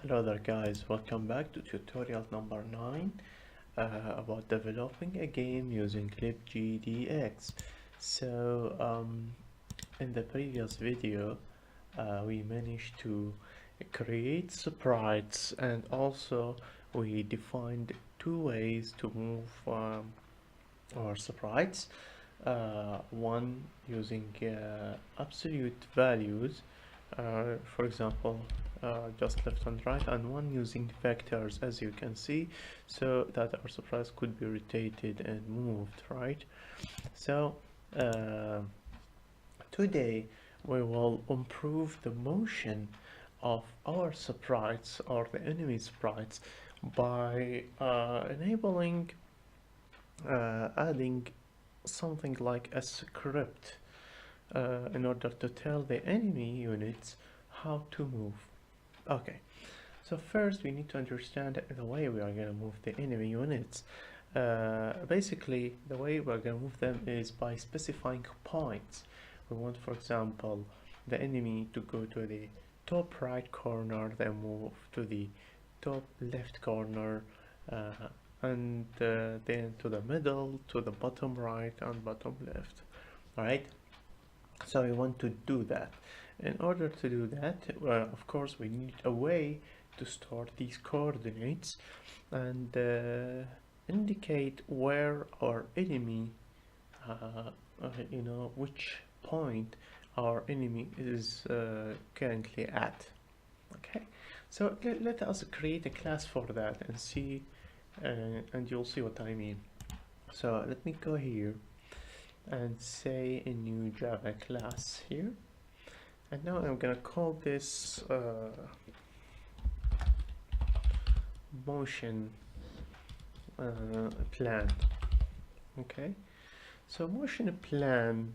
Hello there guys, welcome back to tutorial number 9 about developing a game using LibGDX. In the previous video we managed to create sprites, and also we defined two ways to move our sprites. One using absolute values, for example just left and right, and one using vectors, as you can see, so that our sprites could be rotated and moved, right? So today we will improve the motion of our sprites or the enemy sprites by enabling adding something like a script in order to tell the enemy units how to move. Okay, so first we need to understand the way we are going to move the enemy units. Basically, the way we're going to move them is by specifying points. We want, for example, the enemy to go to the top right corner, then move to the top left corner, and then to the middle, to the bottom right and bottom left. Alright, so we want to do that. In order to do that, of course we need a way to store these coordinates and indicate where our enemy, which point our enemy is currently at. Okay, so let us create a class for that and see, and you'll see what I mean. So let me go here and say a new Java class here, and now I'm gonna call this motion plan. Okay, so motion plan,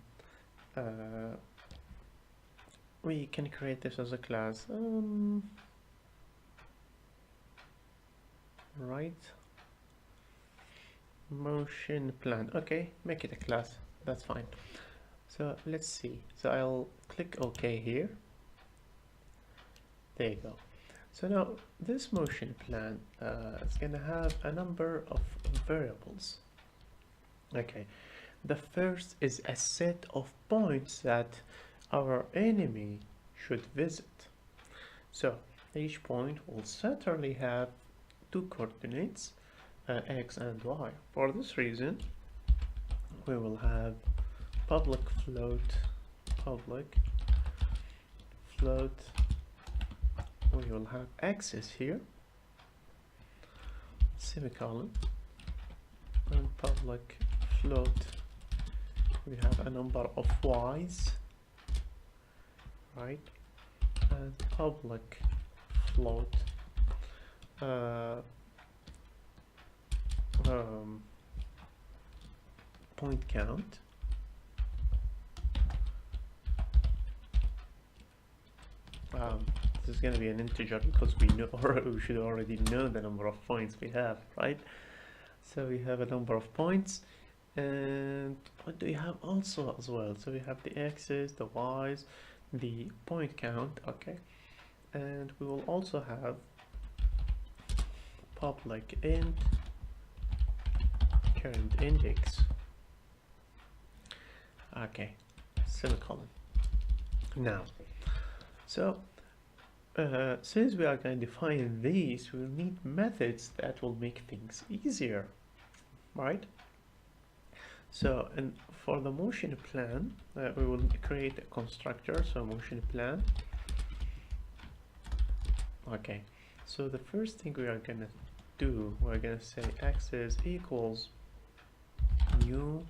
we can create this as a class, right? Motion plan. Okay, make it a class, that's fine. So let's see, so I'll click OK here. There you go. So now this motion plan is gonna have a number of variables. Okay, the first is a set of points that our enemy should visit. So each point will certainly have two coordinates, x and y. For this reason we will have public float, we will have x's here, semicolon, and public float, we have a number of y's, right? And public float point count, this is going to be an integer because we know, or we should already know the number of points we have, right? So we have a number of points, and what do we have also as well? So we have the x's, the y's, the point count. Okay, and we will also have public int current index. Okay, semicolon. Now, so since we are going to define these, we'll need methods that will make things easier, right? So, and for the motion plan, we will create a constructor, so motion plan. Okay, so the first thing we are gonna do, we're gonna say axis equals new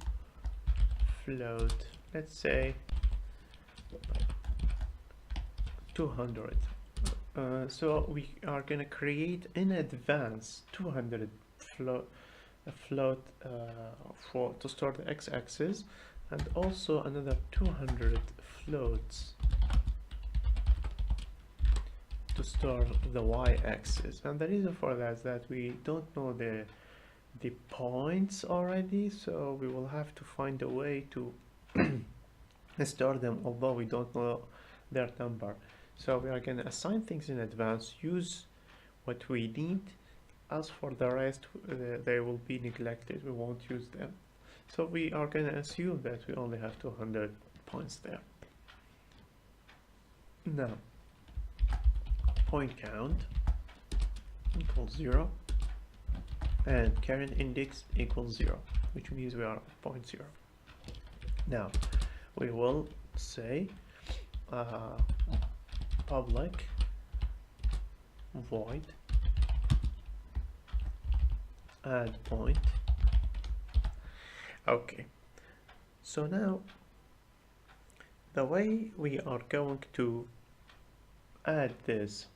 float, let's say 200. So we are gonna create in advance 200 float to store the x-axis, and also another 200 floats to store the y-axis. And the reason for that is that we don't know the points already, so we will have to find a way to store them, although we don't know their number. So we are going to assign things in advance, use what we need. As for the rest, they will be neglected, we won't use them. So we are going to assume that we only have 200 points there. Now, point count equals 0 and current index equals 0, which means we are at point 0. Now, we will say public void add point. Okay, so now the way we are going to add this,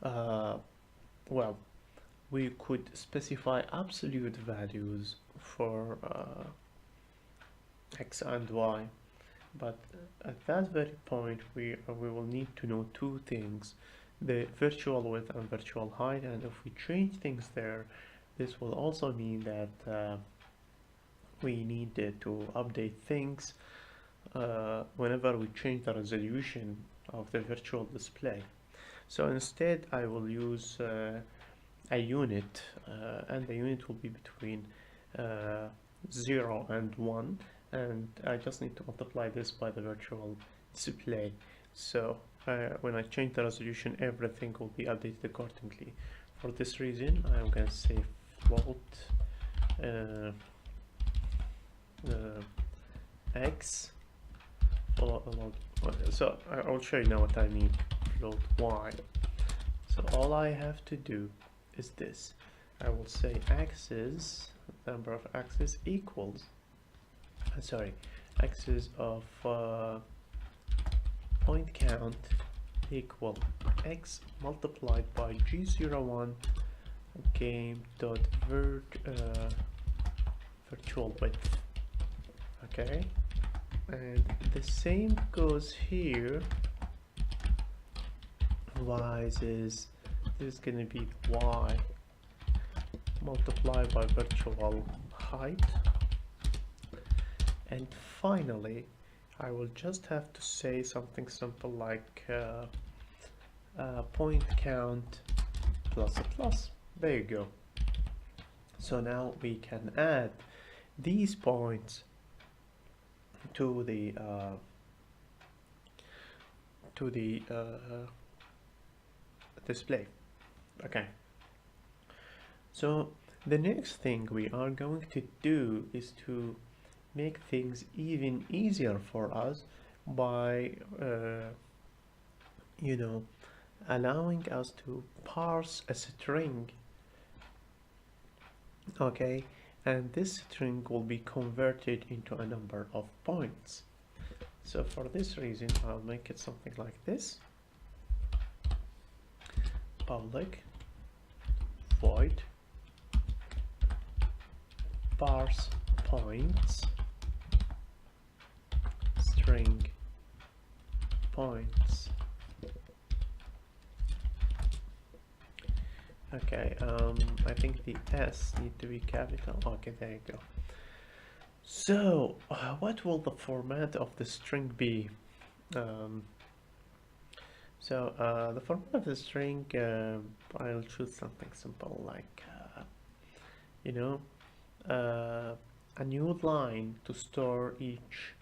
well, we could specify absolute values for x and y, but at that very point we will need to know two things: the virtual width and virtual height. And if we change things there, this will also mean that we need to update things whenever we change the resolution of the virtual display. So instead I will use a unit, and the unit will be between 0 and 1, and I just need to multiply this by the virtual display. So when I change the resolution, everything will be updated accordingly. For this reason, I'm going to say float x. So I will show you now what I mean. Float y. So all I have to do is this. I will say axis, the number of axes equals, axis of point count equal x multiplied by g01 game dot virtual width. Okay, and the same goes here. Y is this is going to be y multiplied by virtual height. And finally, I will just have to say something simple like point count plus a plus. There you go. So now we can add these points to the display. Okay. So the next thing we are going to do is to make things even easier for us by allowing us to parse a string. Okay, and this string will be converted into a number of points. So for this reason, I'll make it something like this: public void parse points string points. Okay, I think the S need to be capital. Okay, there you go. So what will the format of the string be? The format of the string, I'll choose something simple like a new line to store each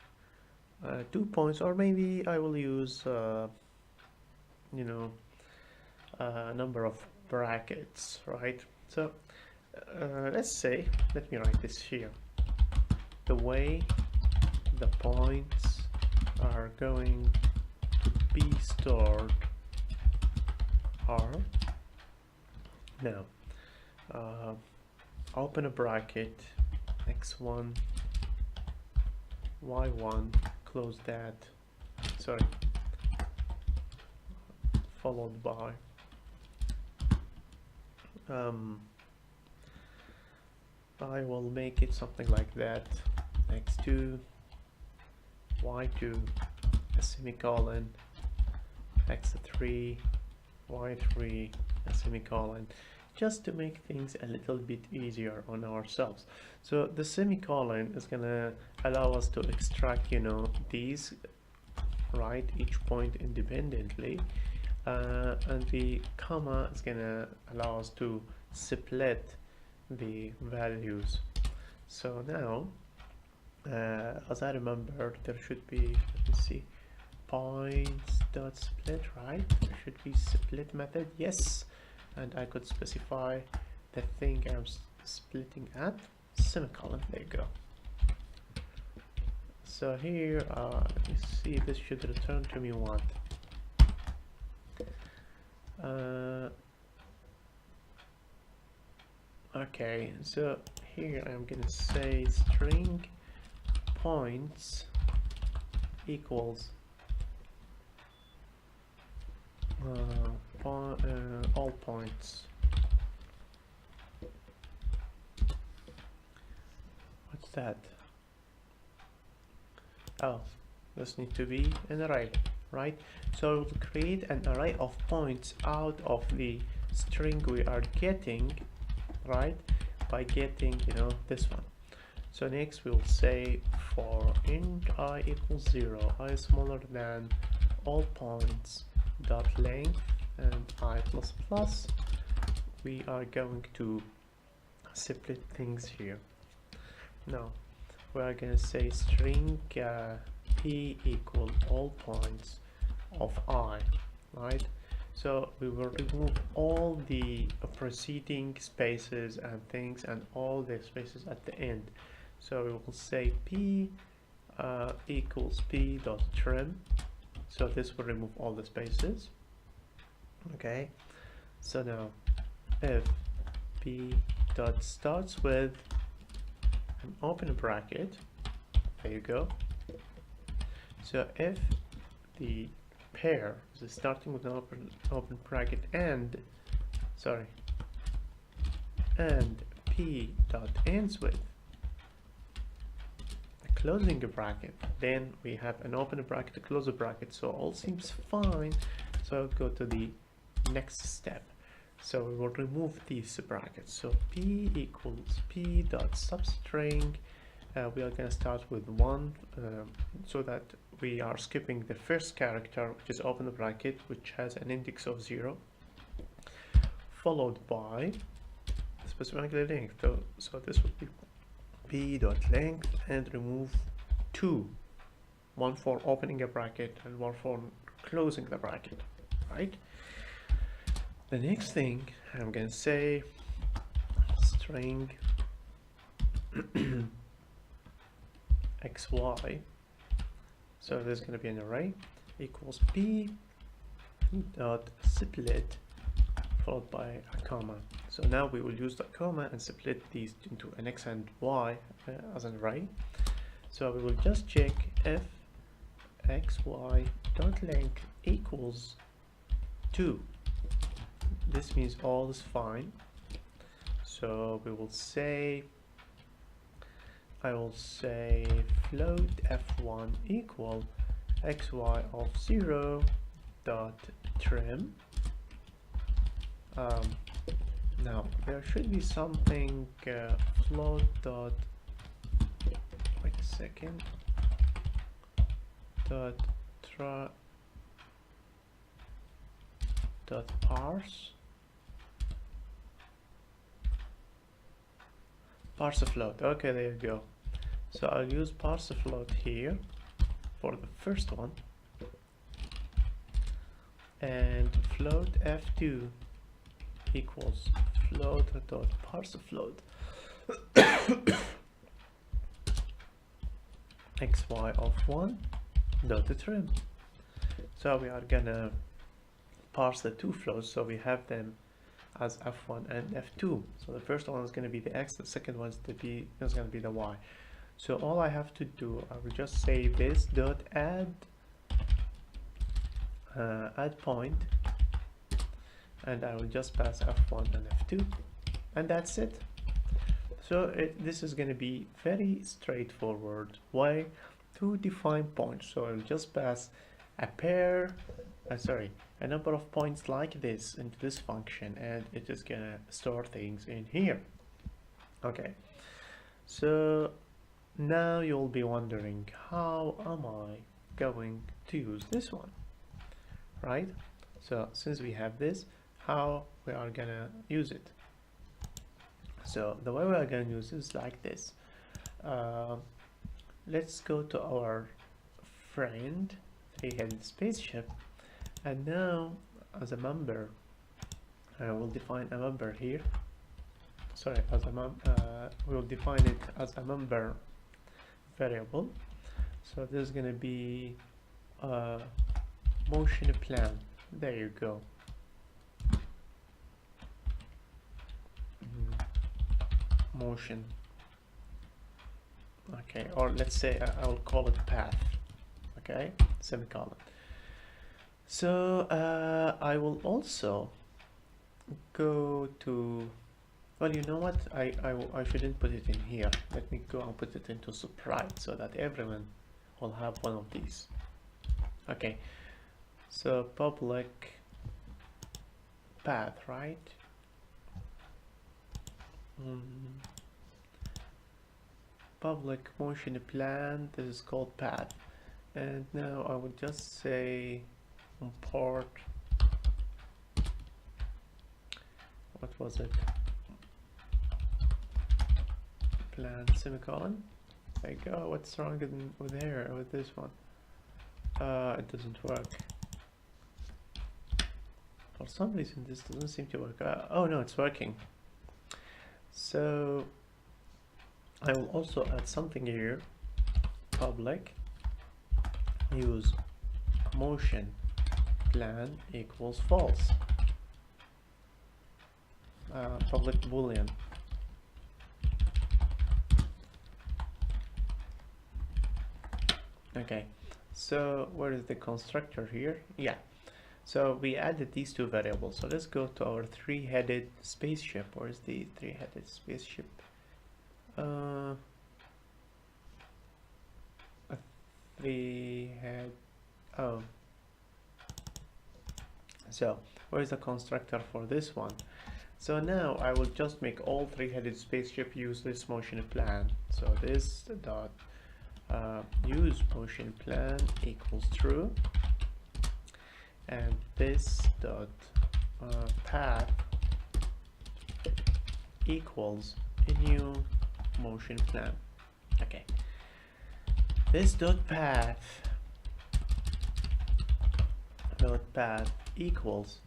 2 points, or maybe I will use a number of brackets, right? So let me write this here: the way the points are going to be stored are, now open a bracket, x1 y1, close that, followed by I will make it something like that: x2 y2 a semicolon, x3 y3 a semicolon, just to make things a little bit easier on ourselves. So the semicolon is gonna allow us to extract these, right, each point independently, and the comma is gonna allow us to split the values. So now as I remember, there should be, let me see, points dot split, right? There should be split method, yes, and I could specify the thing I'm splitting at, semicolon. There you go. So here, let me see, this should return to me what? Okay, so here I'm gonna say string points equals all points. What's that? Oh, this needs to be an array, right? So we'll create an array of points out of the string we are getting, right? By getting, you know, this one. So next we'll say for int I equals 0, I is smaller than all points dot length and I plus plus. We are going to split things here. Now we are going to say string p equal all points of I, right? So we will remove all the preceding spaces and things and all the spaces at the end. So we will say p equals p dot trim. So this will remove all the spaces. Okay. So now if p dot starts with an open bracket, there you go. So if the pair is starting with an open bracket and p dot ends with a closing bracket, then we have an open bracket, a close bracket, so all seems fine. So I'll go to the next step. So we will remove these brackets. So p equals p dot substring. We are going to start with 1 so that we are skipping the first character, which is open bracket, which has an index of 0, followed by specific length. So this would be p dot length and remove 2, one for opening a bracket and one for closing the bracket, right? The next thing I'm going to say string xy, so there's going to be an array equals p dot split followed by a comma. So now we will use the comma and split these into an x and y as an array. So we will just check if xy dot length equals 2. This means all is fine. So we will say, I will say float f1 equal xy of 0 dot trim. Now there should be something float dot, wait a second, dot parse float. Okay, there you go. So I'll use parse float here for the first one, and float f2 equals float dot parse float xy of 1 dot trim. So we are gonna parse the two floats, so we have them as f1 and f2. So the first one is going to be the x, the second one is going to be the y. So all I have to do, I will just say this dot add point, and I will just pass f1 and f2, and that's it. So this is going to be very straightforward way to define points. So I'll just pass a pair, a number of points like this into this function, and it is gonna store things in here. Okay, so now you'll be wondering, how am I going to use this one, right? So since we have this, how we are gonna use it? So the way we are gonna use is like this. Let's go to our friend three-headed spaceship, and now as a member, I will define a member here. Sorry, as a we'll define it as a member variable. So this is gonna be a motion plan. There you go. Motion. Okay, or let's say I will call it path. Okay, semicolon. So I will also go to, well, you know what, I shouldn't put it in here. Let me go and put it into sprite so that everyone will have one of these. Okay, so public path, right? Public motion plan, this is called path. And now I would just say import, what was it, plan semicolon. There you go. What's wrong with here with this one? It doesn't work for some reason. This doesn't seem to work. Oh no, it's working. So I will also add something here. Public use motion plan equals false. Public boolean. Okay, so where is the constructor here? Yeah, so we added these two variables. So let's go to our three-headed spaceship. Where's the three-headed spaceship? A three-head. Oh, so where's the constructor for this one? So now I will just make all three-headed spaceship use this motion plan. So this dot use motion plan equals true, and this dot path equals a new motion plan. Okay, this dot path equals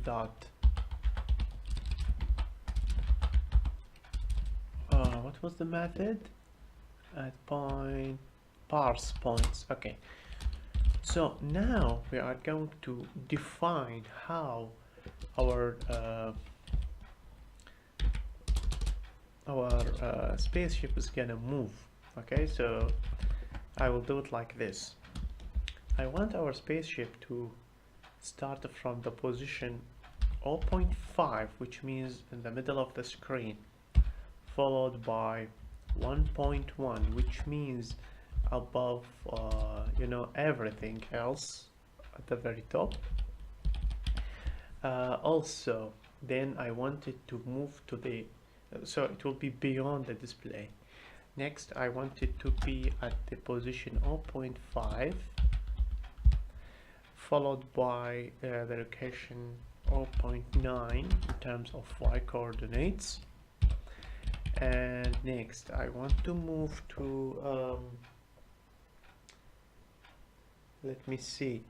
dot what was the method at point parse points. Okay, so now we are going to define how our spaceship is gonna move. Okay, so I will do it like this. I want our spaceship to start from the position 0.5, which means in the middle of the screen, followed by 1.1, which means above you know, everything else at the very top. Also then I wanted to move to the so it will be beyond the display. Next I want it to be at the position 0.5, followed by the location 0.9 in terms of y coordinates. And next I want to move to let me see,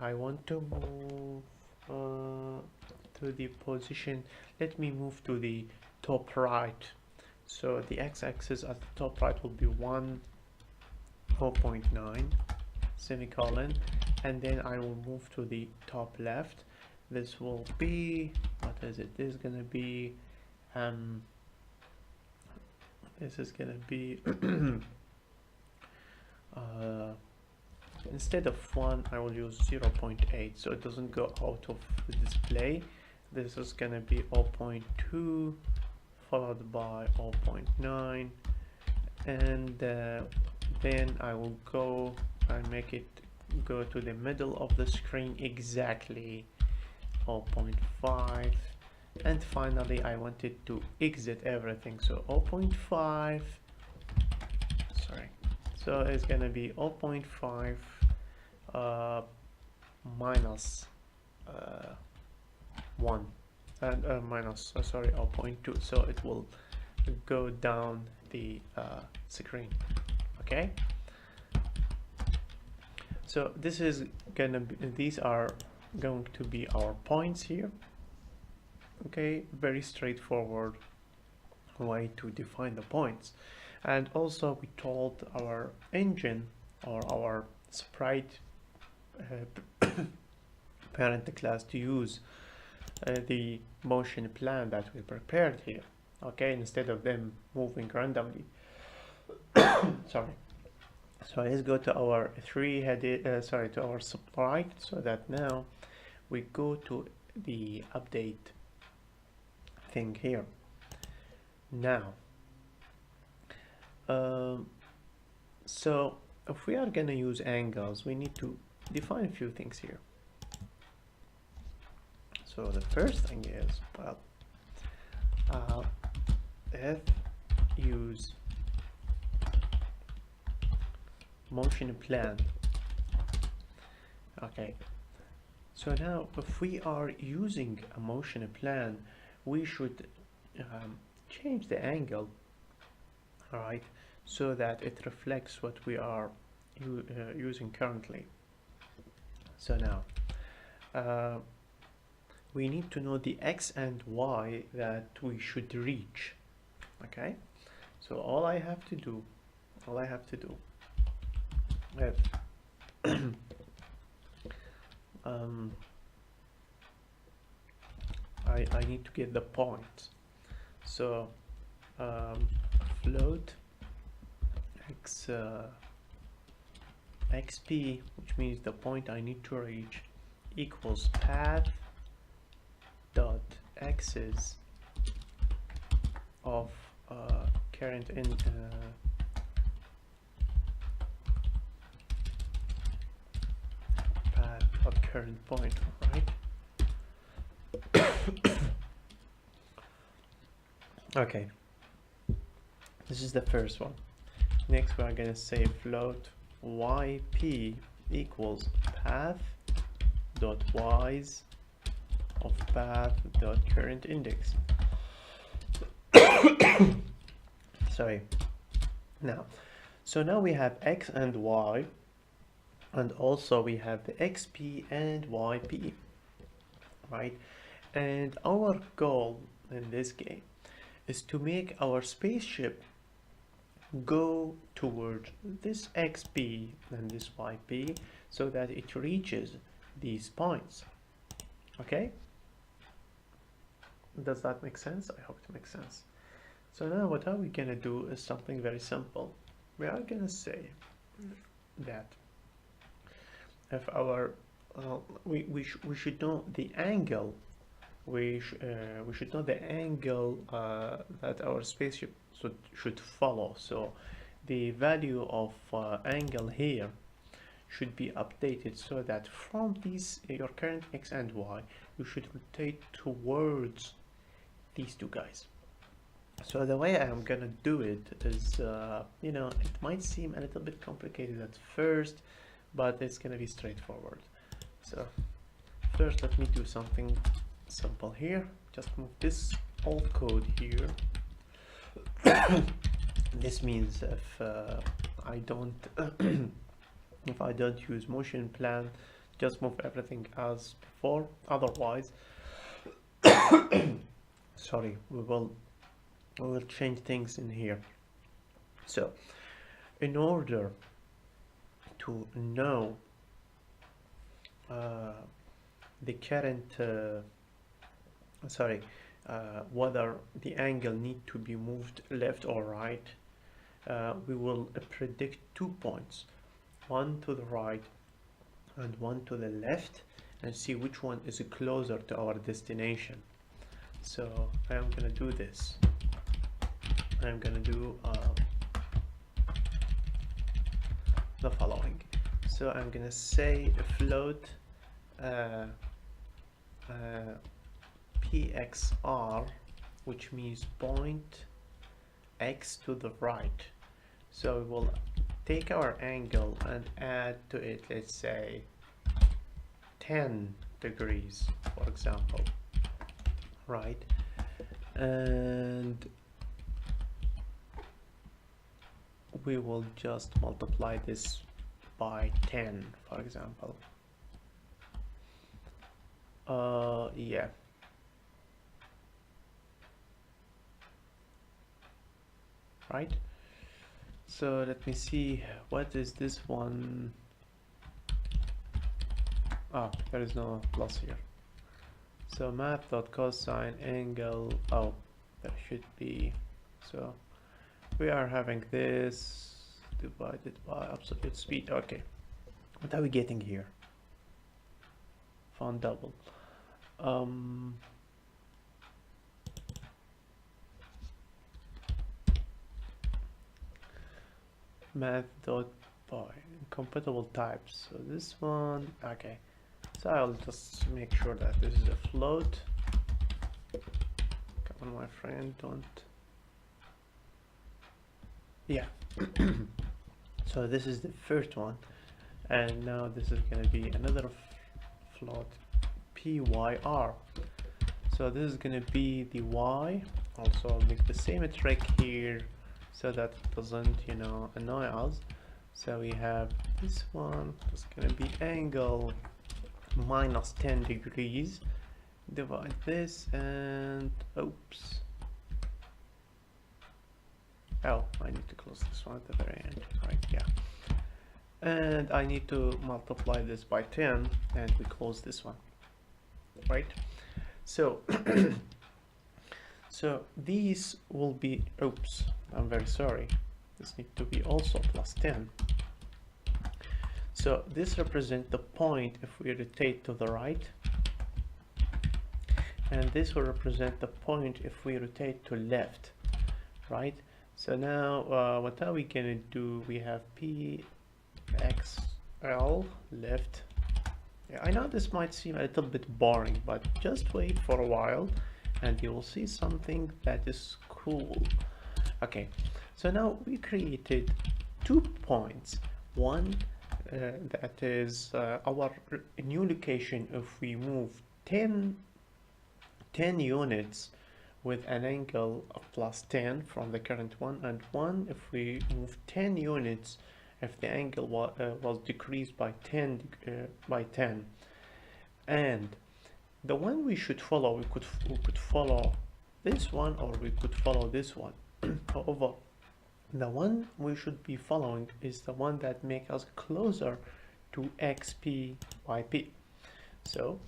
I want to move to the position, let me move to the top right. So the x-axis at the top right will be 0.9 semicolon, and then I will move to the top left. This will be, what is it, this is gonna be this is gonna be instead of 1 I will use 0.8, so it doesn't go out of the display. This is gonna be 0.2 followed by 0.9, and then I will go and make it go to the middle of the screen exactly 0.5, and finally I wanted to exit everything, so 0.5, sorry, so it's gonna be 0.5 minus 1 and minus sorry 0.2, so it will go down the screen. Okay, so this is gonna be, these are going to be our points here. Okay, very straightforward way to define the points. And also we told our engine or our sprite parent class to use the motion plan that we prepared here. Okay, instead of them moving randomly. Sorry. So let's go to our to our sprite, so that now we go to the update thing here. Now, so if we are gonna use angles, we need to define a few things here. So the first thing is, well, if use motion plan. Okay, so now if we are using a motion plan, we should change the angle, all right, so that it reflects what we are using currently. So now we need to know the x and y that we should reach. Okay, so all I have to do if I need to get the point. So float xp, which means the point I need to reach, equals path dot axis of current in path of current point, right? Okay, this is the first one. Next we are going to say float yp equals path dot y's of path dot current index. Sorry. Now, so now we have x and y, and also we have the xp and yp, right? And our goal in this game is to make our spaceship go towards this xp and this yp so that it reaches these points. Okay, does that make sense? I hope it makes sense. So now what are we gonna do is something very simple. We are gonna say that if our we should know the angle, we should know the angle that our spaceship should follow. So the value of angle here should be updated so that from these your current x and y, you should rotate towards these two guys. So the way I'm gonna do it is, you know, it might seem a little bit complicated at first, but it's gonna be straightforward. So first let me do something simple here. Just move this old code here. This means if I don't if I don't use motion plan, just move everything as before. Otherwise sorry, we will change things in here. So in order to know the current whether the angle need to be moved left or right, we will predict 2 points, one to the right and one to the left, and see which one is closer to our destination. So I am gonna do this. I'm gonna do the following. So I'm gonna say float pxr, which means point x to the right. So we will take our angle and add to it, let's say 10 degrees, for example, right? And we will just multiply this by 10, for example. Yeah. Right? So let me see, what is this one? Oh, there is no plus here. So math.cosine angle, oh, there should be, so we are having this divided by absolute speed. Okay, what are we getting here? Found double. Math dot by compatible types. So this one, okay. So I'll just make sure that this is a float. Come on, my friend, don't. Yeah. So this is the first one, and now this is going to be another float, pyr. So this is going to be the y. Also, I'll make the same trick here so that it doesn't, you know, annoy us. So we have this one. It's going to be angle minus 10 degrees. Divide this and oops. Oh, I need to close this one at the very end, right? Yeah. And I need to multiply this by 10 and we close this one, right? So so these will be, oops, I'm very sorry, this needs to be also plus 10. So this represents the point if we rotate to the right, and this will represent the point if we rotate to left, right? So now what are we gonna do? We have pxl left. Yeah, I know this might seem a little bit boring, but just wait for a while and you will see something that is cool. Okay, so now we created 2 points. One that is our new location if we move 10 units with an angle of plus 10 from the current one, and one if we move 10 units if the angle was decreased by 10 and the one we should follow, we could follow this one or we could follow this one. However, the one we should be following is the one that makes us closer to xp by p. So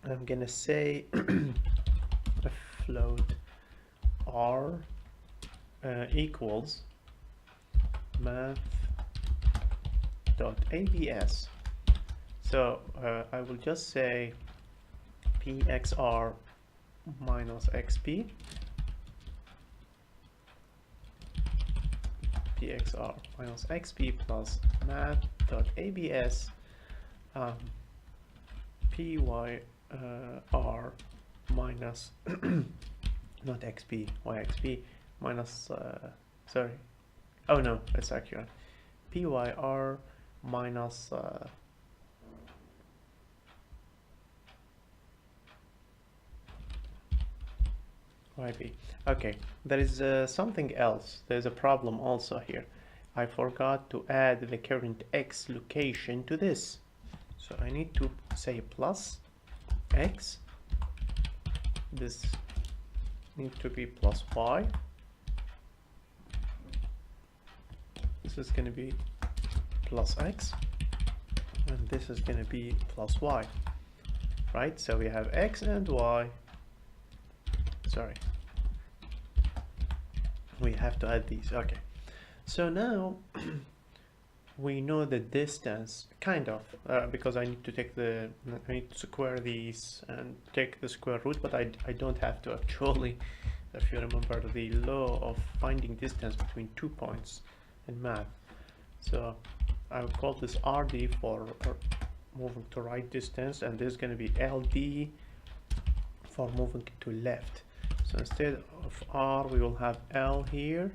I'm gonna say a float r equals math.abs. So I will just say pxr minus xp, pxr minus xp plus math.abs pyr minus not xp, yxp minus sorry, oh no, it's accurate, pyr minus yp. Okay, there is something else. There's a problem also here. I forgot to add the current x location to this, so I need to say plus x, this needs to be plus y, this is going to be plus x, and this is going to be plus y, right? So we have x and y, sorry, we have to add these. Okay, so now we know the distance, kind of, because I need to take I need to square these and take the square root, but I don't have to actually, if you remember the law of finding distance between 2 points in math. So I will call this RD for moving to right distance, and this is going to be LD for moving to left. So instead of R we will have L here,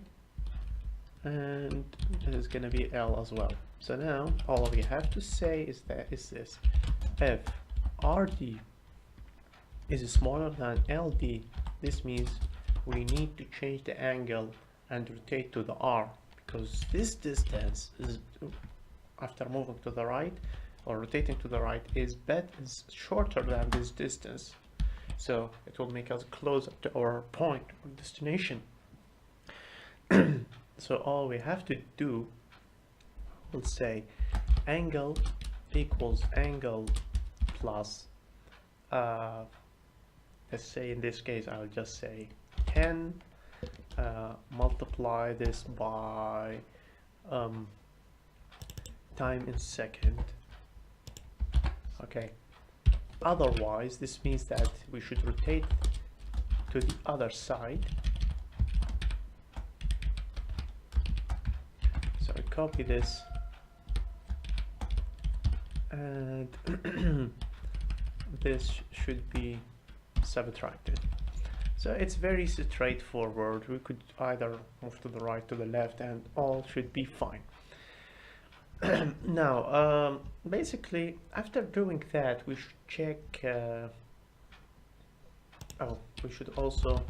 and this is going to be L as well. So now all we have to say is this: if RD is smaller than LD, this means we need to change the angle and rotate to the R, because this distance is, after moving to the right or rotating to the right, is shorter than this distance, so it will make us closer to our point or destination. So all we have to do, we'll say angle equals angle plus, let's say in this case I'll just say 10, multiply this by time in second. Okay, otherwise this means that we should rotate to the other side. So I copy this, and this should be subtracted. So it's very straightforward. We could either move to the right, to the left, and all should be fine. Now, basically, after doing that, we should check. We should also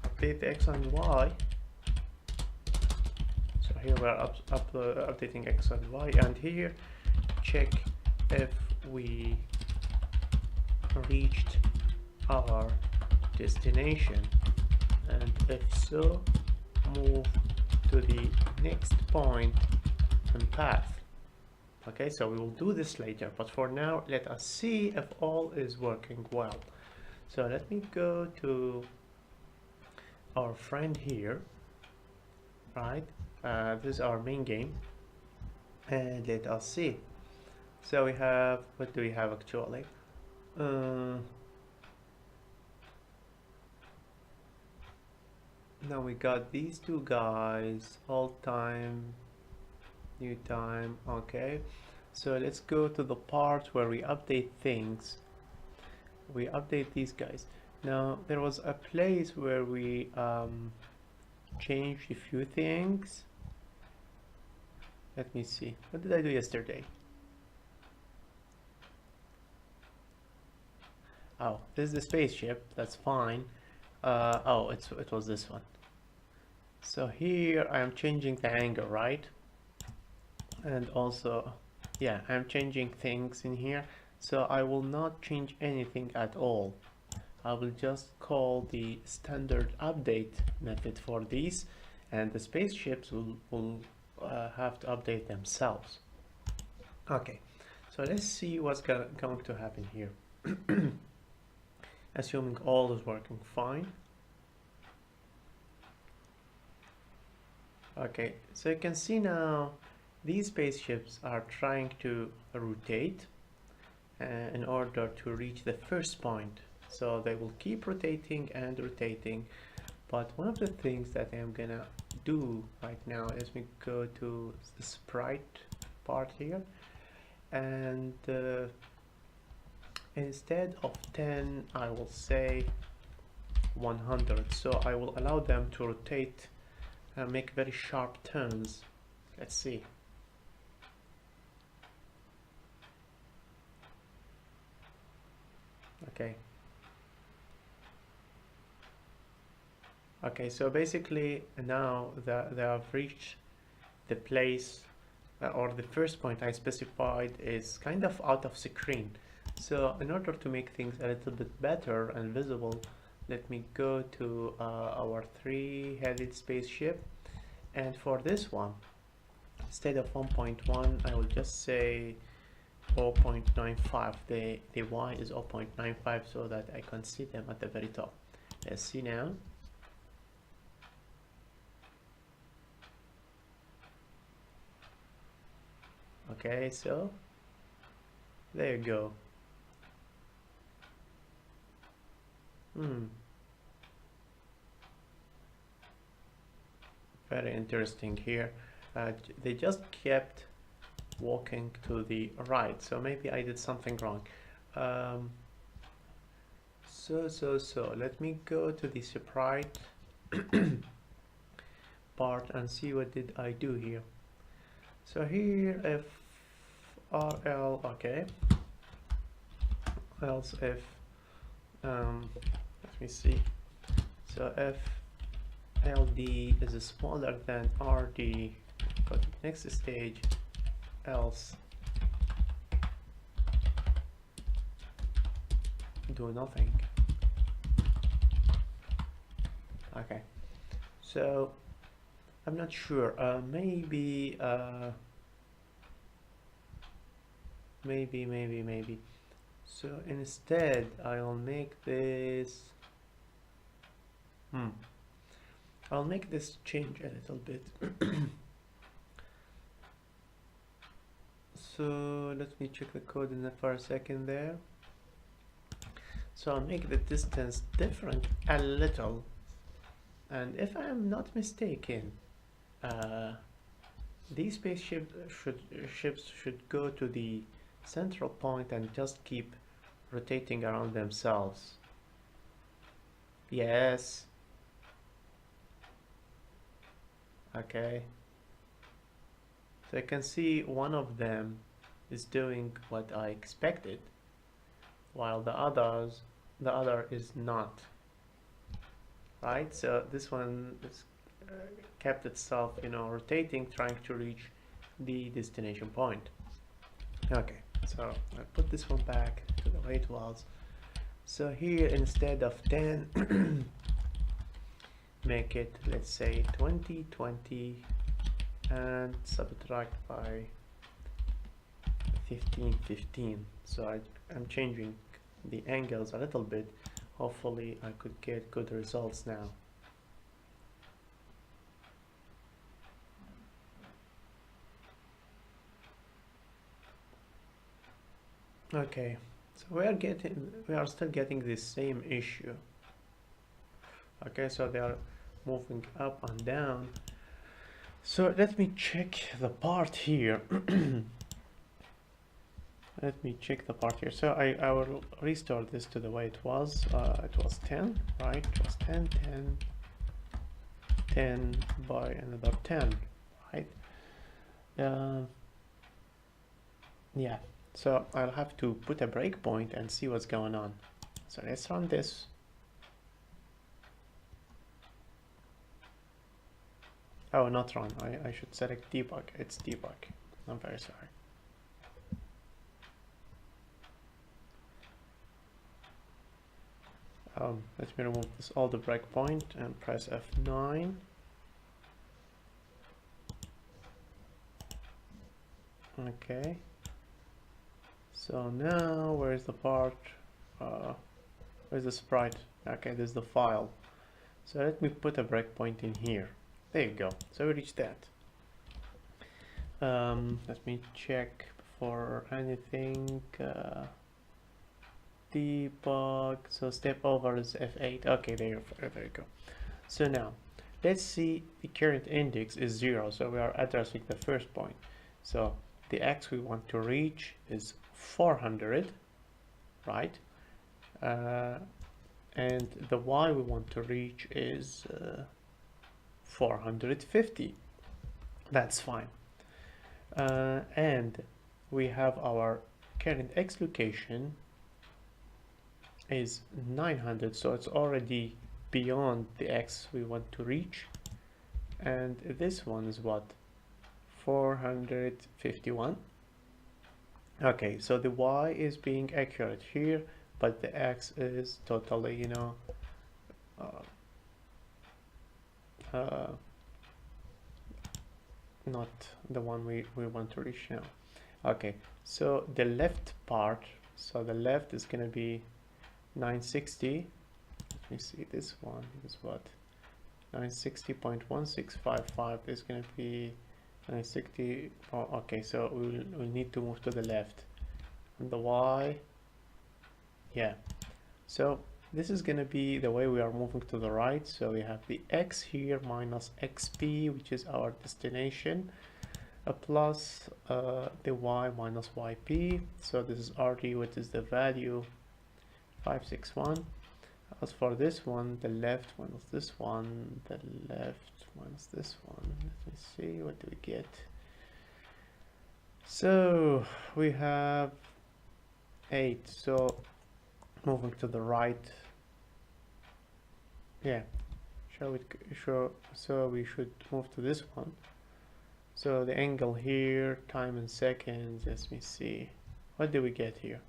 update the X and Y. So here we are updating X and Y, and here check if we reached our destination, and if so, move to the next point and path. Okay, so we will do this later, but for now let us see if all is working well. So let me go to our friend here, right? This is our main game, and let us see. So we have, what do we have actually? Now we got these two guys, old time, new time. Okay, so let's go to the part where we update things. We update these guys. Now there was a place where we changed a few things. Let me see, what did I do yesterday? Oh, this is the spaceship, that's fine. Oh, it was this one. So here I am changing the angle, right? And also, yeah, I'm changing things in here. So I will not change anything at all. I will just call the standard update method for these, and the spaceships will have to update themselves. Okay, so let's see what's going to happen here. Assuming all is working fine. Okay, so you can see now these spaceships are trying to rotate in order to reach the first point. So they will keep rotating and rotating, but one of the things that I'm gonna do right now is we go to the sprite part here, and instead of 10 I will say 100. So I will allow them to rotate and make very sharp turns. Let's see. Okay, so basically now they have reached the place or the first point I specified is kind of out of screen. So in order to make things a little bit better and visible, let me go to our three-headed spaceship, and for this one, instead of 1.1 I will just say 0.95. the Y is 0.95 so that I can see them at the very top. Let's see now. Okay, so there you go. Very interesting here. They just kept walking to the right, so maybe I did something wrong. So let me go to the sprite part and see what did I do here. So here if RL, okay, else if let me see, so if LD is smaller than RD, go to the next stage, else do nothing. Okay, so I'm not sure, maybe so instead I'll make this I'll make this change a little bit. So let me check the code in for a second there. So I'll make the distance different a little, and if I'm not mistaken, these spaceships should go to the central point and just keep rotating around themselves. Yes. Okay. So I can see one of them is doing what I expected, while the other is not. Right? So this one is kept itself, rotating, trying to reach the destination point. Okay, so I put this one back to the way it was. So here, instead of 10, make it, let's say 20, 20, and subtract by 15, 15. So I'm changing the angles a little bit. Hopefully I could get good results now. Okay, so we are still getting the same issue. Okay, so they are moving up and down. So let me check the part here. Let me check the part here. So I will restore this to the way it was. It was 10, right? It was 10, 10, 10 by another 10, right? Yeah, so I'll have to put a breakpoint and see what's going on. So let's run this. Oh, not run. I should select debug. It's debug. I'm very sorry. Let me remove this all the breakpoint and press F9. Okay. So now where's the part? Where's the sprite? Okay, this is the file. So let me put a breakpoint in here. There you go. So we reached that. Let me check for anything. Debug. So step over is F8. Okay, there you go. So now let's see, the current index is 0, so we are addressing the first point. So the x we want to reach is 400, right? And the y we want to reach is 450. That's fine. And we have our current x location is 900, so it's already beyond the x we want to reach. And this one is what? 451. Okay, so the y is being accurate here, but the x is totally, not the one we want to reach now. Okay, so the left part, so the left is going to be 960. Let me see, this one is what? 960.1655 is going to be 960. Oh, okay, so we'll need to move to the left. And the y, yeah. So this is going to be the way we are moving to the right. So we have the x here minus xp, which is our destination, plus the y minus yp. So this is rd, which is the value 561. As for this one, the left minus this one, the left minus this one. Let me see, what do we get? So we have 8. So moving to the right, yeah, so we should move to this one. So the angle here, time in seconds, let me see, what do we get here?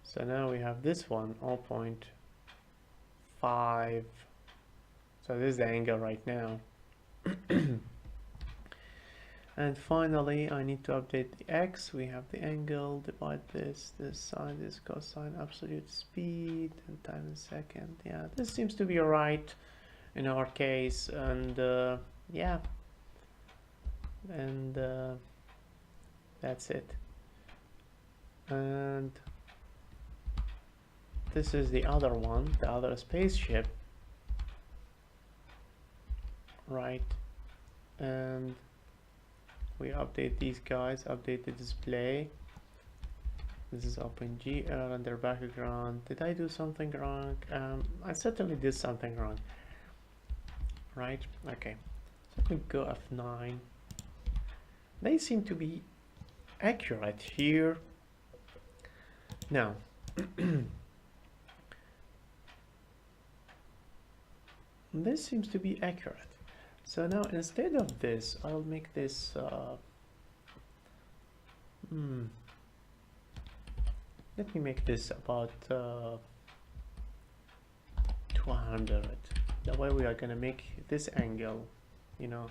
So now we have this one, 0.5. So this is the angle right now. And finally, I need to update the x. We have the angle, divide this sine, this cosine, absolute speed, and time in second. Yeah, this seems to be right in our case. And yeah, and that's it. And this is the other one, the other spaceship, right? And we update these guys, update the display. This is OpenGL under background. Did I do something wrong? I certainly did something wrong, right? Okay, so we go F9. They seem to be accurate here. Now this seems to be accurate. So now instead of this, I'll make this let me make this about 200. That way we are going to make this angle, you know,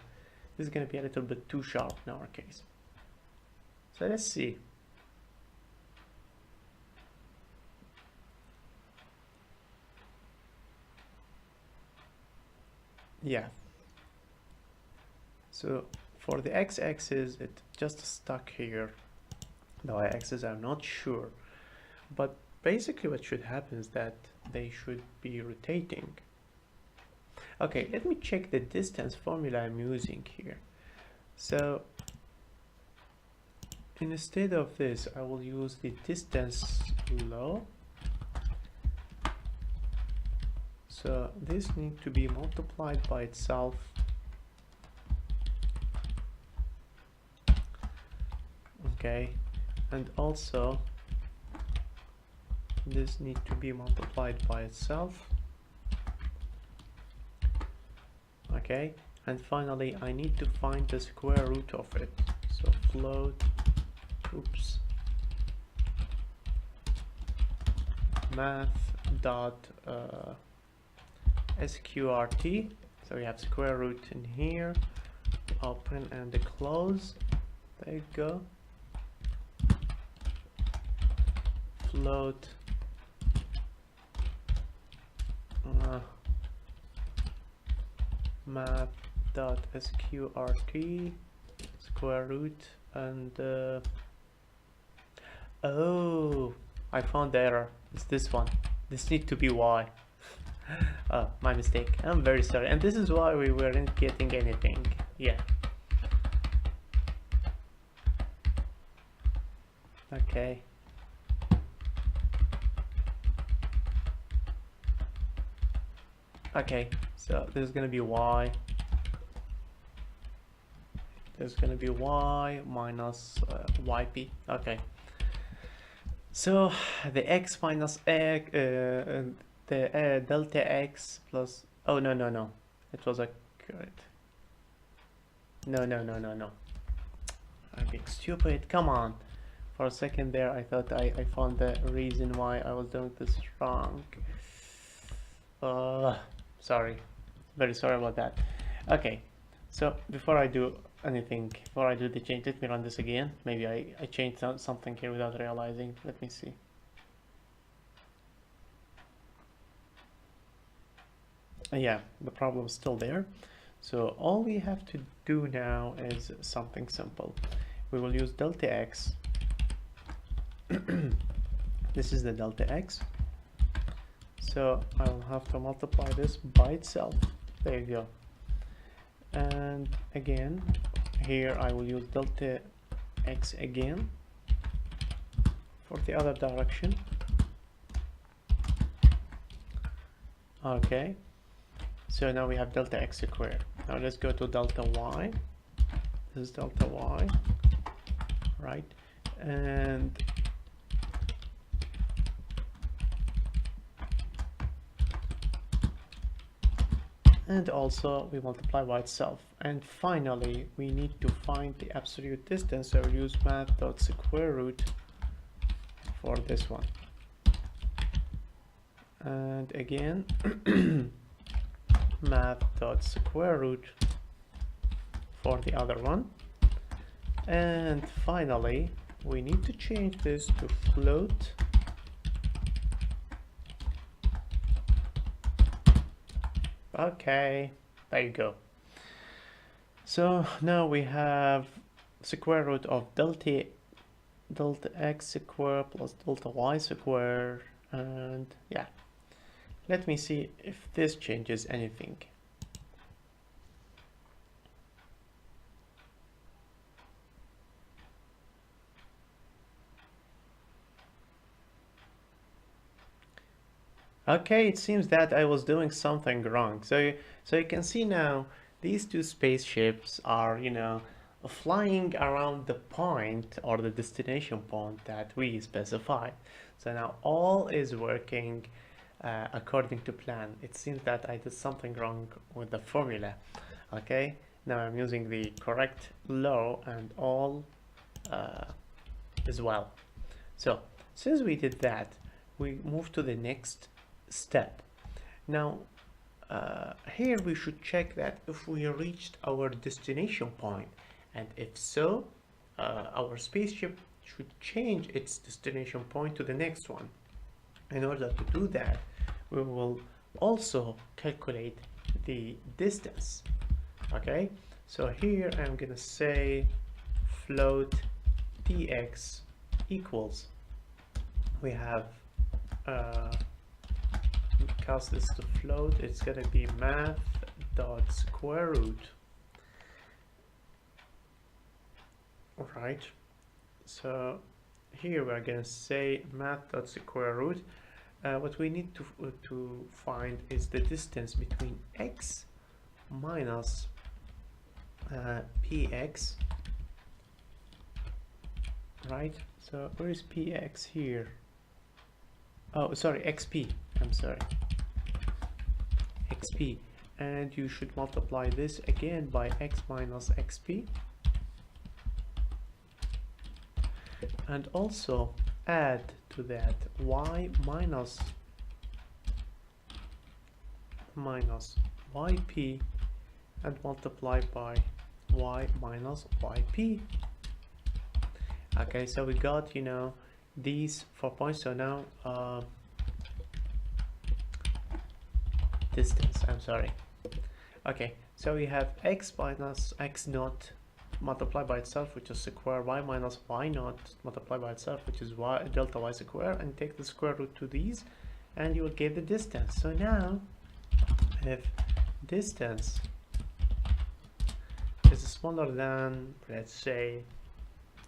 this is going to be a little bit too sharp in our case. So let's see. Yeah. So for the x-axis, it just stuck here. The y-axis, I'm not sure. But basically what should happen is that they should be rotating. Okay, let me check the distance formula I'm using here. So instead of this, I will use the distance law. So this needs to be multiplied by itself. Okay, and also this needs to be multiplied by itself. Okay, and finally I need to find the square root of it. So float, oops, math dot sqrt. So we have square root in here, open and close. There you go. Float math dot sqrt square root, and oh, I found the error. It's this one. This needs to be y. Oh, my mistake. I'm very sorry. And this is why we weren't getting anything. Yeah. Okay. Okay, so this is gonna be y. There's gonna be y minus yp. Okay. So the x minus x, the delta x plus. Oh no. It was accurate. No. I'm being stupid. Come on. For a second there, I thought I found the reason why I was doing this wrong. Sorry, very sorry about that. Okay, so before I do anything, before I do the change, let me run this again. Maybe I changed something here without realizing. Let me see. Yeah, the problem is still there. So all we have to do now is something simple. We will use delta x. This is the delta x. So I'll have to multiply this by itself. There you go. And again, here I will use delta x again for the other direction. Okay, so now we have delta x squared. Now let's go to delta y. This is delta y, right? And also we multiply by itself. And finally we need to find the absolute distance, so we'll use math.square-root for this one. And again math.square-root for the other one. And finally we need to change this to float. Okay, there you go. So now we have square root of delta x squared plus delta y squared, and yeah, let me see if this changes anything. Okay, it seems that I was doing something wrong. So you can see now these two spaceships are, you know, flying around the point or the destination point that we specified. So now all is working according to plan. It seems that I did something wrong with the formula. Okay, now I'm using the correct law and all as well. So since we did that, we move to the next step. Now here we should check that if we reached our destination point, and if so, our spaceship should change its destination point to the next one. In order to do that, we will also calculate the distance. Okay, so here I'm gonna say float dx equals, we have cast this to float, it's gonna be math dot square root. Right, so here we're gonna say math dot square root. What we need to find is the distance between x minus px. Right, so where is px here? Oh, sorry, xp, I'm sorry, xp, and you should multiply this again by x minus xp, and also add to that y minus yp, and multiply by y minus yp. Okay, so we got, you know, these 4 points. So now distance, I'm sorry. Okay, so we have x minus x naught multiplied by itself, which is square, y minus y naught multiplied by itself, which is y delta y square, and take the square root to these and you will get the distance. So now if distance is smaller than, let's say,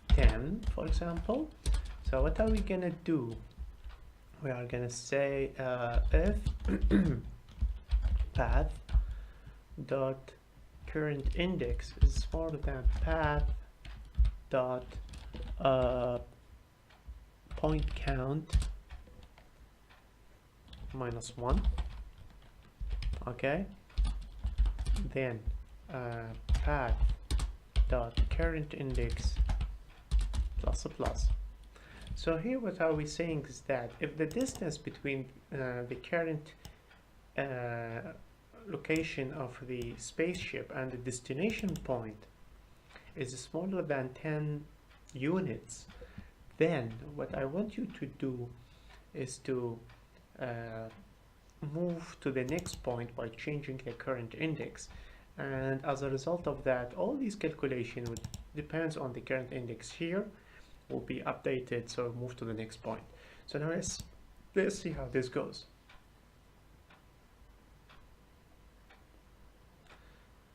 10, for example, so what are we gonna do? We are gonna say if path dot current index is smaller than path dot point count minus 1. Okay, then path dot current index plus a plus. So here what are we saying is that if the distance between the current location of the spaceship and the destination point is smaller than 10 units, then what I want you to do is to move to the next point by changing the current index, and as a result of that, all these calculations, which depends on the current index here, will be updated, so move to the next point. So now let's see how this goes.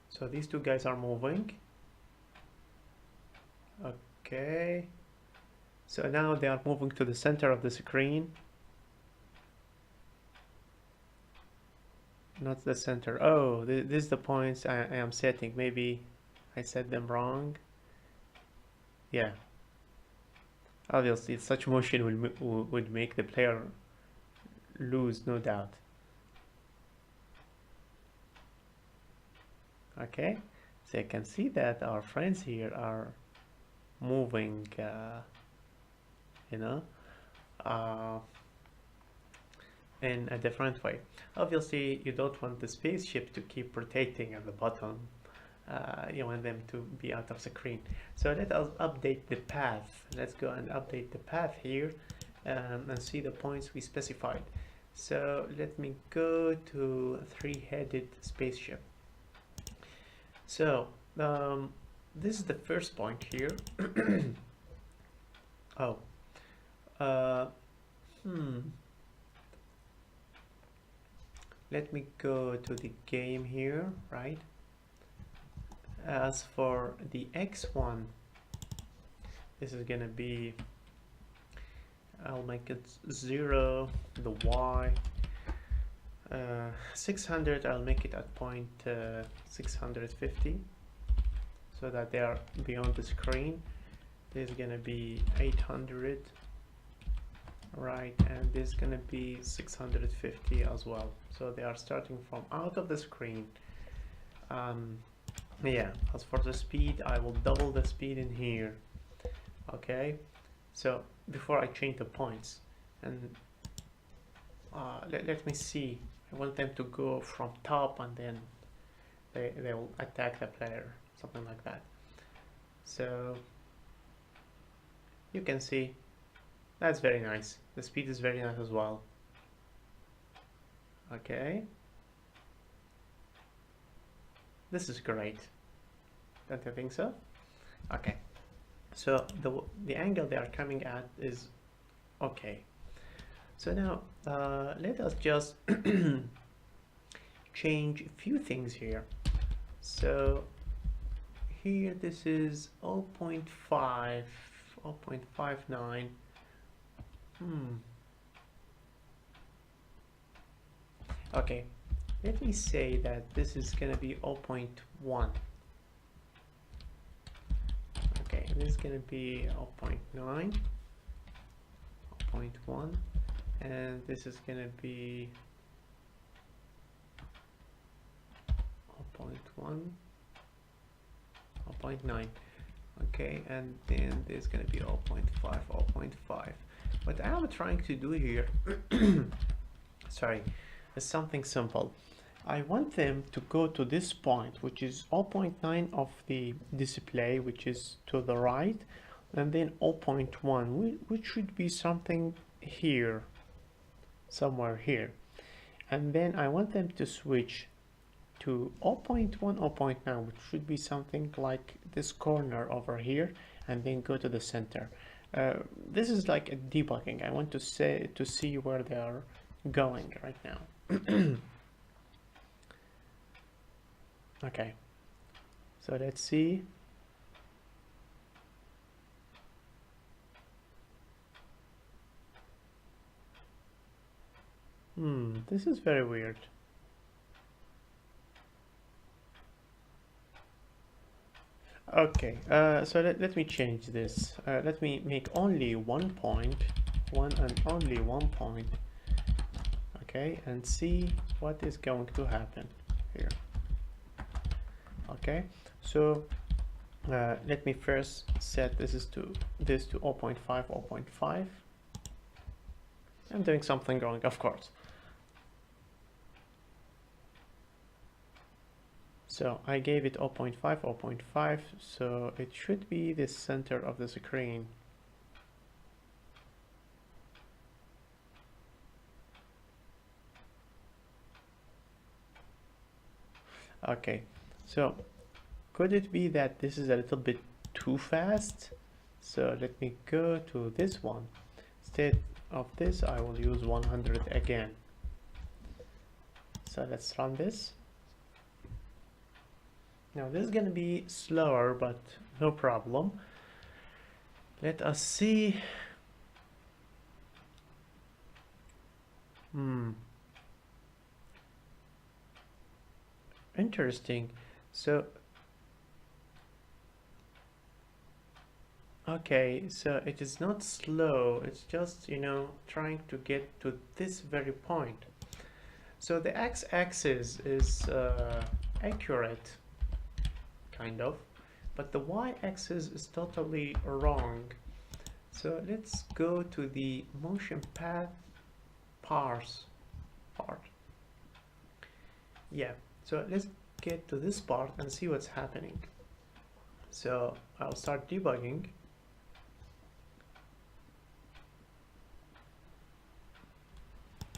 So these two guys are moving. Okay, so now they are moving to the center of the screen. not the center. Oh, this is the points I am setting. Maybe I set them wrong. Yeah. Obviously, such motion would make the player lose, no doubt. Okay, so you can see that our friends here are moving, you know, uh, in a different way. Obviously, you don't want the spaceship to keep rotating at the bottom. You want them to be out of the screen. So let us update the path. Let's go and update the path here and see the points we specified. So let me go to three-headed spaceship. So this is the first point here. Oh, let me go to the game here, right? As for the X1, this is gonna be, I'll make it 0, the Y, 600, I'll make it at point 650, so that they are beyond the screen. This is gonna be 800, right, and this is gonna be 650 as well, so they are starting from out of the screen. Yeah, as for the speed, I will double the speed in here. Okay, so before I change the points, and let me see, I want them to go from top and then they will attack the player, something like that. So you can see that's very nice. The speed is very nice as well. Okay, this is great. Don't you think so? Okay, so the angle they are coming at is okay. So now let us just change a few things here. So here this is 0.5, 0.59. Okay, let me say that this is gonna be 0.1. Okay, this is gonna be 0.9, 0.1, and this is gonna be 0.1, 0.9. Okay, and then there's gonna be 0.5, 0.5. What I am trying to do here, sorry, is something simple. I want them to go to this point, which is 0.9 of the display, which is to the right, and then 0.1, which should be something here, somewhere here. And then I want them to switch to 0.1, 0.9, which should be something like this corner over here, and then go to the center. This is like a debugging. I want to see where they are going right now. Okay, so let's see. This is very weird. Okay, so let me change this. Let me make only one point, one and only one point. Okay, and see what is going to happen here. Okay, so let me first set this to 0.5, 0.5. I'm doing something wrong, of course. So I gave it 0.5, 0.5, so it should be the center of the screen. Okay, so could it be that this is a little bit too fast? So let me go to this one. Instead of this, I will use 100 again. So let's run this. Now this is going to be slower, but no problem. Let us see. Interesting. So okay, so it is not slow, it's just, you know, trying to get to this very point. So the x-axis is accurate, kind of, but the y-axis is totally wrong. So let's go to the motion path parse part. Yeah, so let's get to this part and see what's happening. So I'll start debugging.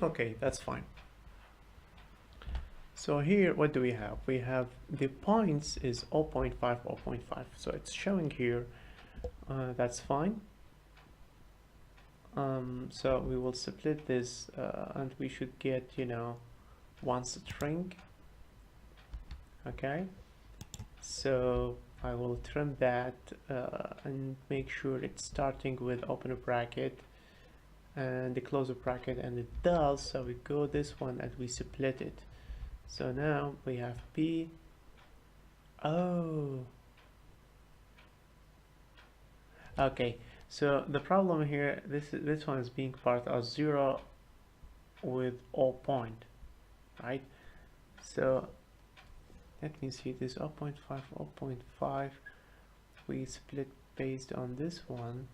Okay, that's fine. So here, what do we have? We have the points is 0.5, 0.5. So it's showing here, that's fine. So we will split this and we should get, you know, one string. Okay. So I will trim that and make sure it's starting with open bracket and the close bracket, and it does. So we go this one and we split it. So now we have P. Oh, okay. So the problem here, this one is being part of 0 with all point, right? So let me see this 0.5, 0.5. We split based on this one.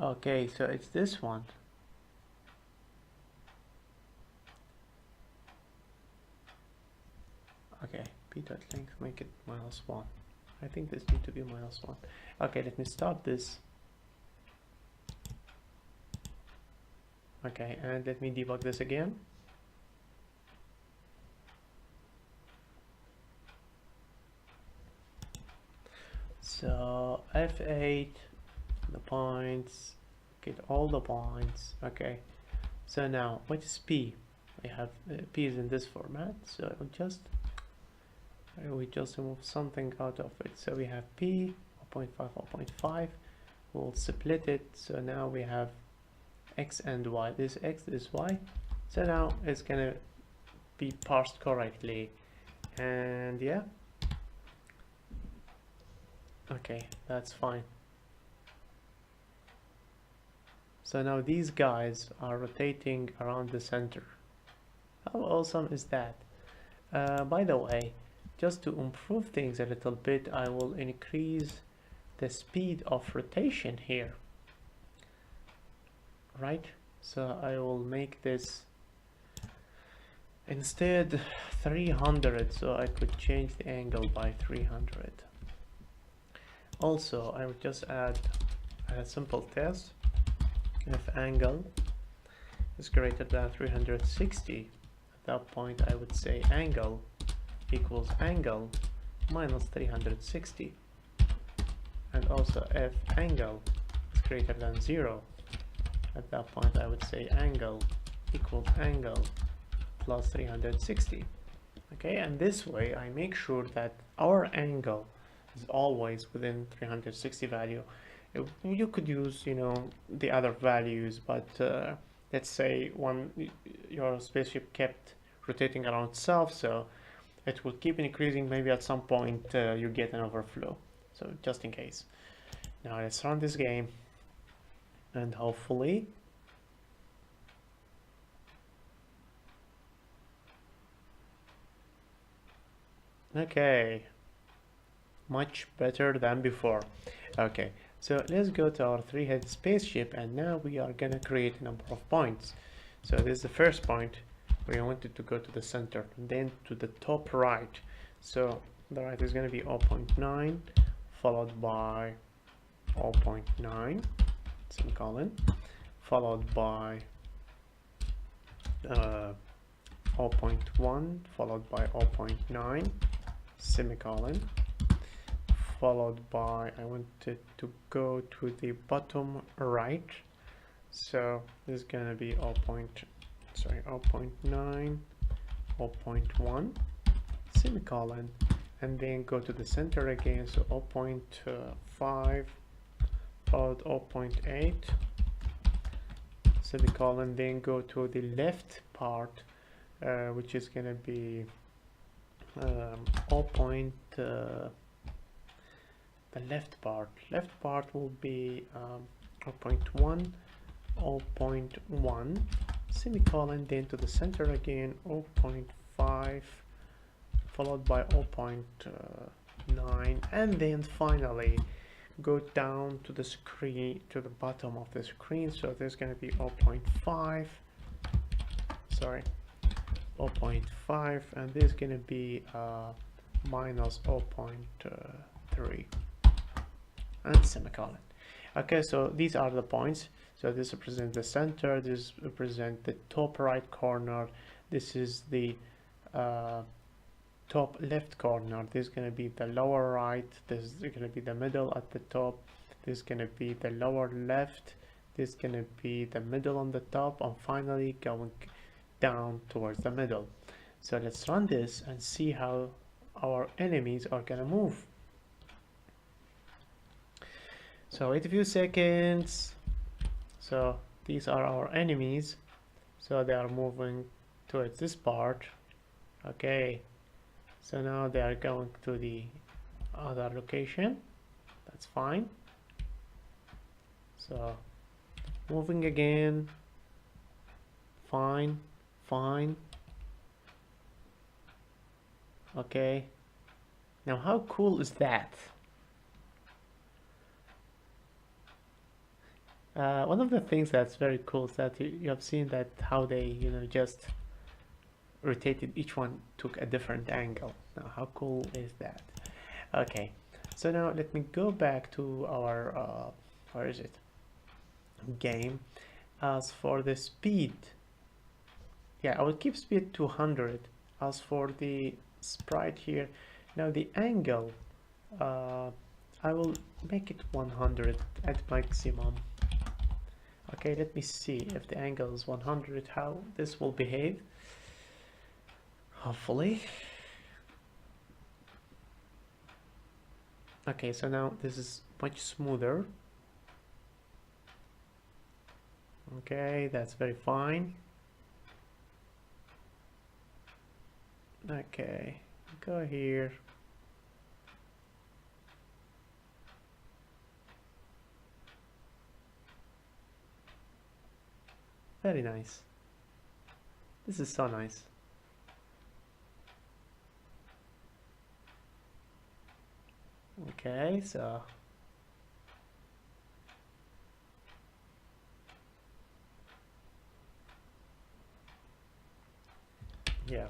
Okay, so it's this one. Okay, p.length, make it -1. I think this needs to be -1. Okay, let me stop this. Okay, and let me debug this again. So F8, the points, get all the points. Okay, so now what is P? We have P is in this format, so we just remove something out of it. So we have P 0.5, 0.5. We'll split it. So now we have X and Y. This X, this Y. So now it's gonna be parsed correctly. And yeah. Okay, that's fine. So now these guys are rotating around the center. How awesome is that? By the way, just to improve things a little bit, I will increase the speed of rotation here. Right? So I will make this instead 300, so I could change the angle by 300. Also, I would just add a simple test. If angle is greater than 360, at that point I would say angle equals angle minus 360. And also if angle is greater than 0, at that point I would say angle equals angle plus 360. Okay, and this way I make sure that our angle is always within 360 value. You could use, you know, the other values, but let's say your spaceship kept rotating around itself, so it will keep increasing. Maybe at some point you get an overflow, so just in case. Now let's run this game, and hopefully okay, much better than before. Okay, so let's go to our 3-headed spaceship, and now we are gonna create a number of points. So this is the first point. We wanted to go to the center, then to the top right. So the right is gonna be 0.9 followed by 0.9 semicolon, followed by 0.1 followed by 0.9 semicolon, followed by, I wanted to go to the bottom right, so this is gonna be 0.9, 0.1 semicolon, and then go to the center again, so 0.5 followed 0.8 semicolon, then go to the left part, which is going to be 0 point, the left part will be 0.1, 0.1, semicolon, then to the center again 0.5, followed by 0.9, and then finally go down to the screen, to the bottom of the screen. So there's going to be 0.5, sorry, 0.5, and there's going to be minus 0.3 and semicolon. Okay, so these are the points. So this represents the center, this represents the top right corner, this is the top left corner, this is going to be the lower right, this is going to be the middle at the top, this is going to be the lower left, this is going to be the middle on the top, and finally going down towards the middle. So let's run this and see how our enemies are going to move. So wait a few seconds. So these are our enemies, so they are moving towards this part. Okay, so now they are going to the other location. That's fine. So moving again. Fine. Okay, now how cool is that? One of the things that's very cool is that you have seen that how they, just rotated, each one took a different angle. Now how cool is that? Okay, so now let me go back to our where is it, game. As for the speed, yeah, I will keep speed 200. As for the sprite here, now the angle, I will make it 100 at maximum. Okay, let me see if the angle is 100, how this will behave. Hopefully. Okay, so now this is much smoother. Okay, that's very fine. Okay, go here. Very nice. This is so nice. Okay, so yeah,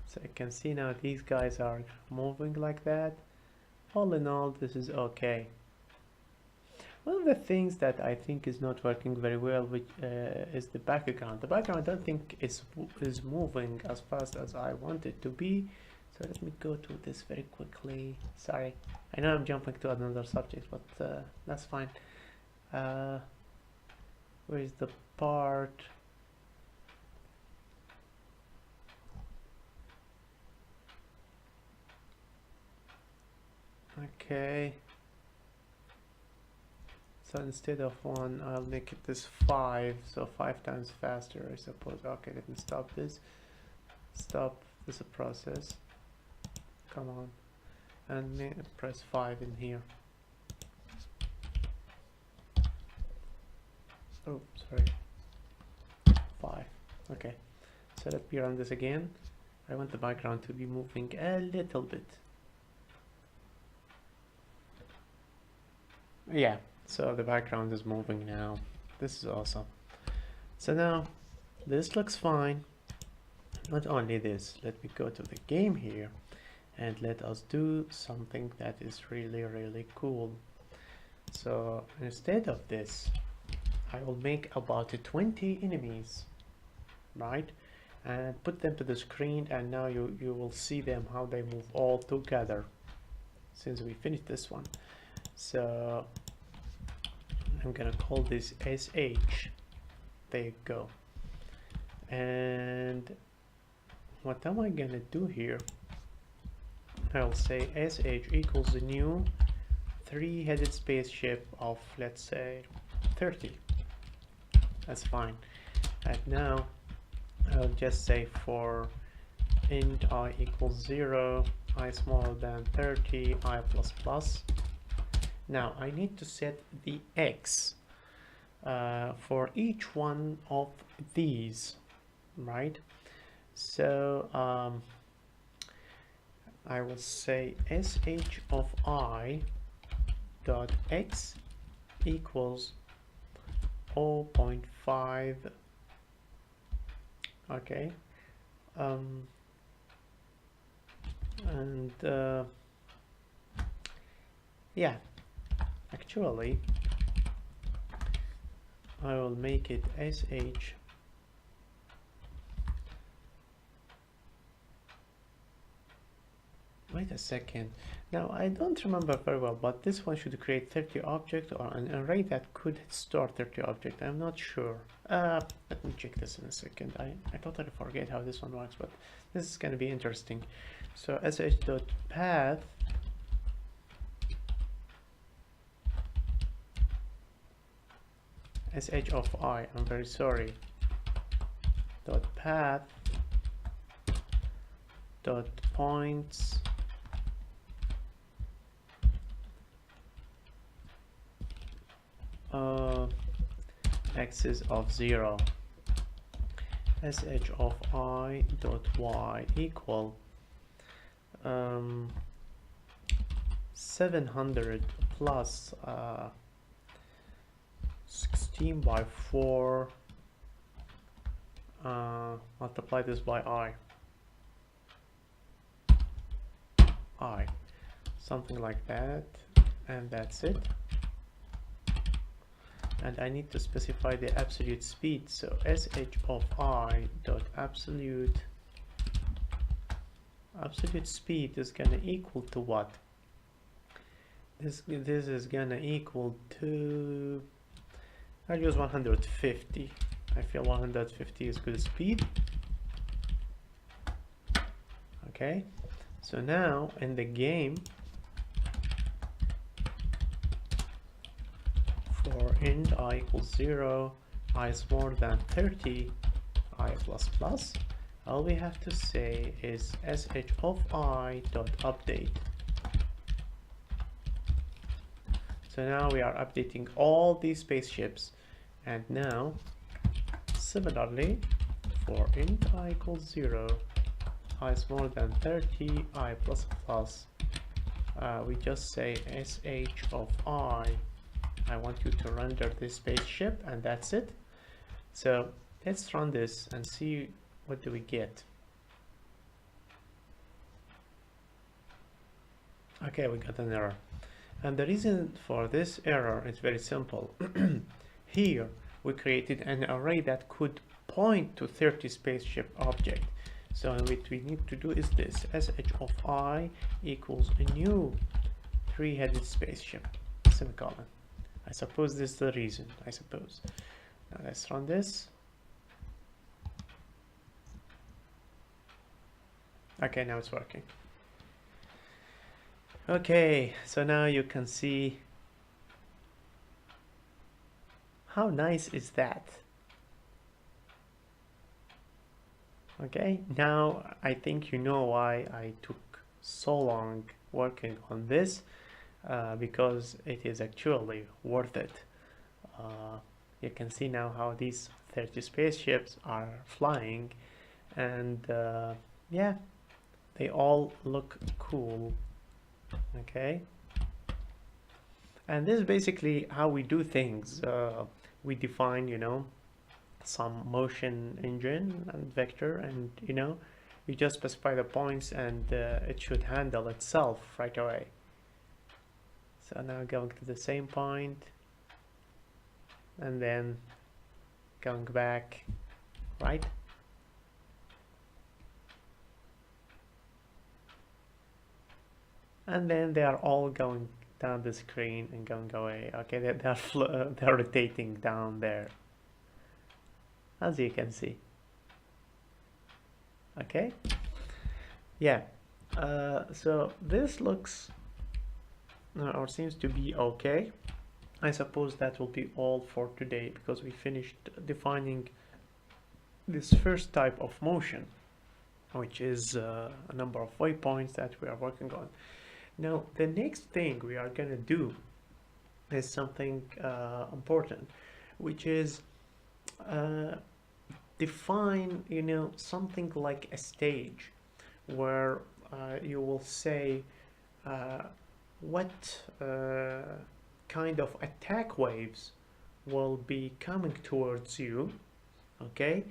so you can see now these guys are moving like that. All in all, this is okay. One of the things that I think is not working very well, which is the background. The background I don't think is moving as fast as I want it to be. So let me go to this very quickly. Sorry, I know I'm jumping to another subject, but that's fine. Where is the part? Okay. So instead of 1, I'll make it this 5, so 5 times faster, I suppose. Okay, let me stop this. Stop this process. Come on, and press 5 in here. Oh, sorry. 5. Okay, so let me run this again. I want the background to be moving a little bit. Yeah, so the background is moving now. This is awesome. So now this looks fine. Not only this, let me go to the game here and let us do something that is really cool. So instead of this, I will make about 20 enemies, right, and put them to the screen, and now you will see them how they move all together since we finished this one. So I'm gonna call this SH. There you go. And what am I gonna do here? I'll say SH equals the new 3-headed spaceship of, let's say, 30. That's fine. And now I'll just say for int I equals 0, I smaller than 30, I plus plus. Now I need to set the x for each one of these, right? So I will say sh of I dot x equals 0.5. Okay, and yeah, actually I will make it sh wait a second. Now I don't remember very well, but this one should create 30 objects or an array that could store 30 objects. I'm not sure. Let me check this in a second. I totally forget how this one works, but this is going to be interesting. So sh.path sh of I, I'm very sorry, dot path dot points axis of 0, sh of I dot y equal 700 plus 16 by 4 multiply this by I, something like that, and that's it. And I need to specify the absolute speed, so sh of I dot absolute speed is gonna equal to what? This is gonna equal to, I'll use 150. I feel 150 is good speed. Okay, so now in the game, for int I equals 0, I is more than 30, I plus plus, all we have to say is sh of I dot update. So now we are updating all these spaceships, and now similarly for int I equals 0, I is more than 30, I plus plus, we just say sh of I want you to render this spaceship, and that's it. So let's run this and see what do we get. Okay, we got an error, and the reason for this error is very simple. Here we created an array that could point to 30 spaceship object. So what we need to do is this: sh of I equals a new 3-headed spaceship, semicolon. I suppose this is the reason, I suppose. Now let's run this. Okay, now it's working. Okay, so now you can see how nice is that. Okay, now I think you know why I took so long working on this. Because it is actually worth it. You can see now how these 30 spaceships are flying, and yeah, they all look cool. Okay, and this is basically how we do things. We define, you know, some motion engine and vector, and you know, we just specify the points, and it should handle itself right away. So now going to the same point, and then going back, right? And then they are all going down the screen and going away. Okay, they're rotating down there, as you can see. Okay, yeah. So this looks or seems to be okay. I suppose that will be all for today, because we finished defining this first type of motion, which is a number of waypoints that we are working on. Now, the next thing we are going to do is something important, which is define, something like a stage where you will say what kind of attack waves will be coming towards you, okay,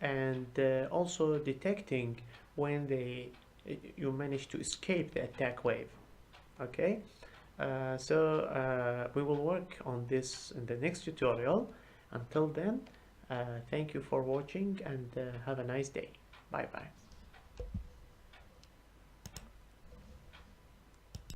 and also detecting when you manage to escape the attack wave, okay. So we will work on this in the next tutorial. Until then, thank you for watching, and have a nice day. Bye bye.